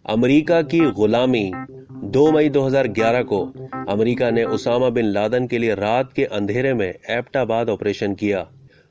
امریکہ کی غلامی 2 مئی 2011 کو امریکہ نے اسامہ بن لادن کے لیے رات کے اندھیرے میں ایبٹ آباد آپریشن کیا،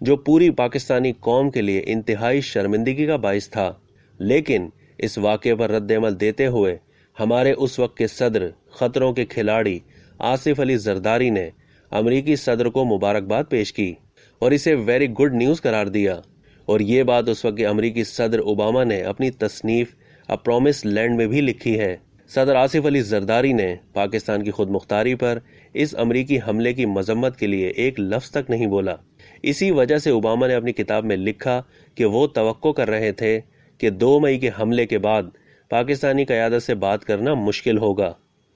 جو پوری پاکستانی قوم کے لیے انتہائی شرمندگی کا باعث تھا۔ لیکن اس واقعے پر رد عمل دیتے ہوئے ہمارے اس وقت کے صدر، خطروں کے کھلاڑی آصف علی زرداری نے امریکی صدر کو مبارکباد پیش کی اور اسے ویری گڈ نیوز قرار دیا، اور یہ بات اس وقت کے امریکی صدر اوباما نے اپنی تصنیف اے پرومس لینڈ میں بھی لکھی ہے۔ صدر آصف علی زرداری نے پاکستان کی خود مختاری پر اس امریکی حملے کی مذمت کے لیے ایک لفظ تک نہیں بولا۔ اسی وجہ سے اوباما نے اپنی کتاب میں لکھا کہ وہ توقع کر رہے تھے کہ 2 مئی کے حملے کے بعد پاکستانی قیادت سے بات کرنا مشکل ہوگا،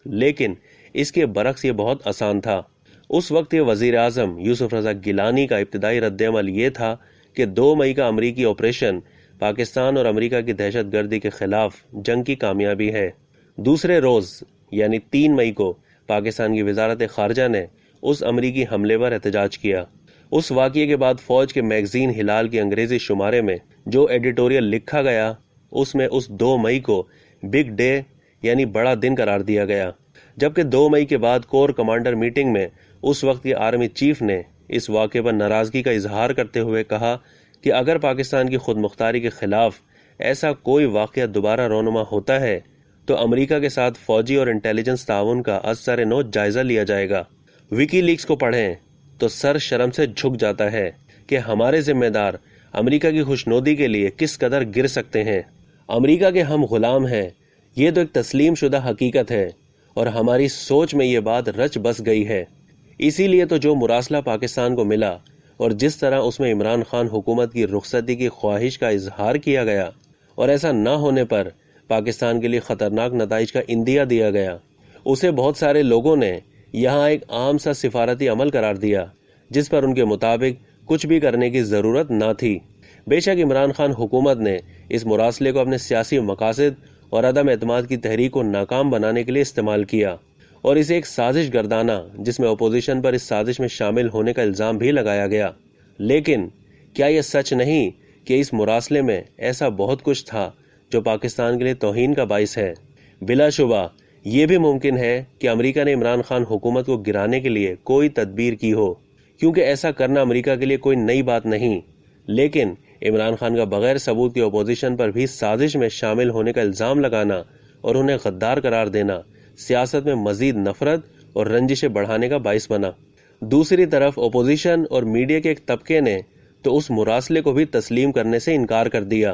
لیکن اس کے برعکس یہ بہت آسان تھا۔ اس وقت کے وزیر اعظم یوسف رضا گیلانی کا ابتدائی رد عمل یہ تھا کہ 2 مئی کا امریکی آپریشن پاکستان اور امریکہ کی دہشت گردی کے خلاف جنگ کی کامیابی ہے۔ دوسرے روز یعنی 3 مئی کو پاکستان کی وزارت خارجہ نے اس امریکی حملے پر احتجاج کیا۔ اس واقعے کے بعد فوج کے میگزین ہلال کے انگریزی شمارے میں جو ایڈیٹوریل لکھا گیا، اس میں اس 2 مئی کو بگ ڈے یعنی بڑا دن قرار دیا گیا، جبکہ 2 مئی کے بعد کور کمانڈر میٹنگ میں اس وقت کے آرمی چیف نے اس واقعے پر ناراضگی کا اظہار کرتے ہوئے کہا کہ اگر پاکستان کی خود مختاری کے خلاف ایسا کوئی واقعہ دوبارہ رونما ہوتا ہے تو امریکہ کے ساتھ فوجی اور انٹیلیجنس تعاون کا از سر نو جائزہ لیا جائے گا۔ وکی لیکس کو پڑھیں تو سر شرم سے جھک جاتا ہے کہ ہمارے ذمہ دار امریکہ کی خوشنودی کے لیے کس قدر گر سکتے ہیں۔ امریکہ کے ہم غلام ہیں، یہ تو ایک تسلیم شدہ حقیقت ہے، اور ہماری سوچ میں یہ بات رچ بس گئی ہے۔ اسی لیے تو جو مراسلہ پاکستان کو ملا اور جس طرح اس میں عمران خان حکومت کی رخصتی کی خواہش کا اظہار کیا گیا، اور ایسا نہ ہونے پر پاکستان کے لیے خطرناک نتائج کا اندیہ دیا گیا، اسے بہت سارے لوگوں نے یہاں ایک عام سا سفارتی عمل قرار دیا، جس پر ان کے مطابق کچھ بھی کرنے کی ضرورت نہ تھی۔ بے شک عمران خان حکومت نے اس مراسلے کو اپنے سیاسی مقاصد اور عدم اعتماد کی تحریک کو ناکام بنانے کے لیے استعمال کیا، اور اسے ایک سازش گردانا جس میں اپوزیشن پر اس سازش میں شامل ہونے کا الزام بھی لگایا گیا۔ لیکن کیا یہ سچ نہیں کہ اس مراسلے میں ایسا بہت کچھ تھا جو پاکستان کے لیے توہین کا باعث ہے؟ بلا شبہ یہ بھی ممکن ہے کہ امریکہ نے عمران خان حکومت کو گرانے کے لیے کوئی تدبیر کی ہو، کیونکہ ایسا کرنا امریکہ کے لیے کوئی نئی بات نہیں، لیکن عمران خان کا بغیر ثبوت کی اپوزیشن پر بھی سازش میں شامل ہونے کا الزام لگانا اور انہیں غدار قرار دینا سیاست میں مزید نفرت اور رنجشیں بڑھانے کا باعث بنا۔ دوسری طرف اپوزیشن اور میڈیا کے ایک طبقے نے تو اس مراسلے کو بھی تسلیم کرنے سے انکار کر دیا،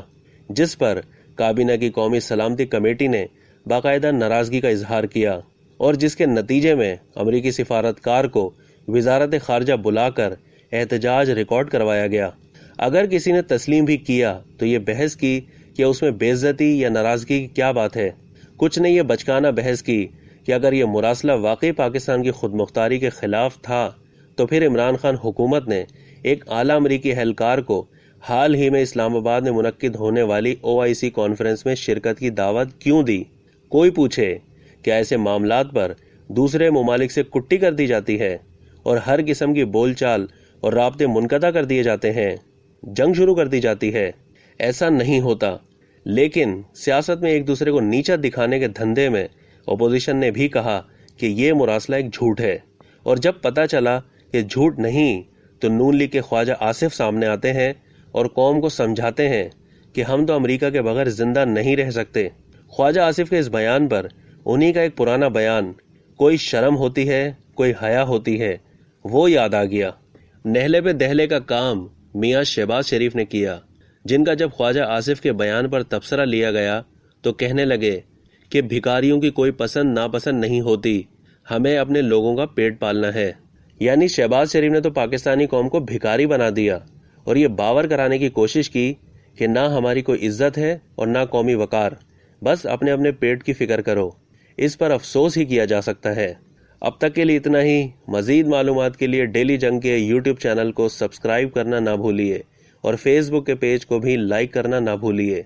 جس پر کابینہ کی قومی سلامتی کمیٹی نے باقاعدہ ناراضگی کا اظہار کیا، اور جس کے نتیجے میں امریکی سفارتکار کو وزارت خارجہ بلا کر احتجاج ریکارڈ کروایا گیا۔ اگر کسی نے تسلیم بھی کیا تو یہ بحث کی کہ اس میں بے عزتی یا ناراضگی کی کیا بات ہے، کچھ نے یہ بچکانہ بحث کی کہ اگر یہ مراسلہ واقعی پاکستان کی خود مختاری کے خلاف تھا تو پھر عمران خان حکومت نے ایک اعلیٰ امریکی اہلکار کو حال ہی میں اسلام آباد میں منعقد ہونے والی OIC کانفرنس میں شرکت کی دعوت کیوں دی؟ کوئی پوچھے کیا ایسے معاملات پر دوسرے ممالک سے کٹی کر دی جاتی ہے اور ہر قسم کی بول چال اور رابطے منقطع کر دیے جاتے ہیں، جنگ شروع کر دی جاتی ہے؟ ایسا نہیں ہوتا۔ لیکن سیاست میں ایک دوسرے کو نیچا دکھانے کے دھندے میں اپوزیشن نے بھی کہا کہ یہ مراسلہ ایک جھوٹ ہے، اور جب پتہ چلا کہ جھوٹ نہیں تو نون لیگ کے خواجہ آصف سامنے آتے ہیں اور قوم کو سمجھاتے ہیں کہ ہم تو امریکہ کے بغیر زندہ نہیں رہ سکتے۔ خواجہ آصف کے اس بیان پر انہی کا ایک پرانا بیان کوئی شرم ہوتی ہے کوئی حیا ہوتی ہے وہ یاد آ گیا۔ نہلے پہ دہلے کا کام میاں شہباز شریف نے کیا، جن کا جب خواجہ آصف کے بیان پر تبصرہ لیا گیا تو کہنے لگے کہ بھکاریوں کی کوئی پسند ناپسند نہیں ہوتی، ہمیں اپنے لوگوں کا پیٹ پالنا ہے۔ یعنی شہباز شریف نے تو پاکستانی قوم کو بھکاری بنا دیا اور یہ باور کرانے کی کوشش کی کہ نہ ہماری کوئی عزت ہے اور نہ قومی وقار، بس اپنے اپنے پیٹ کی فکر کرو۔ اس پر افسوس ہی کیا جا سکتا ہے۔ اب تک کے لیے اتنا ہی۔ مزید معلومات کے لیے ڈیلی جنگ کے YouTube چینل کو سبسکرائب کرنا نہ بھولیے، اور فیس بک کے پیج کو بھی لائک کرنا نہ بھولیے۔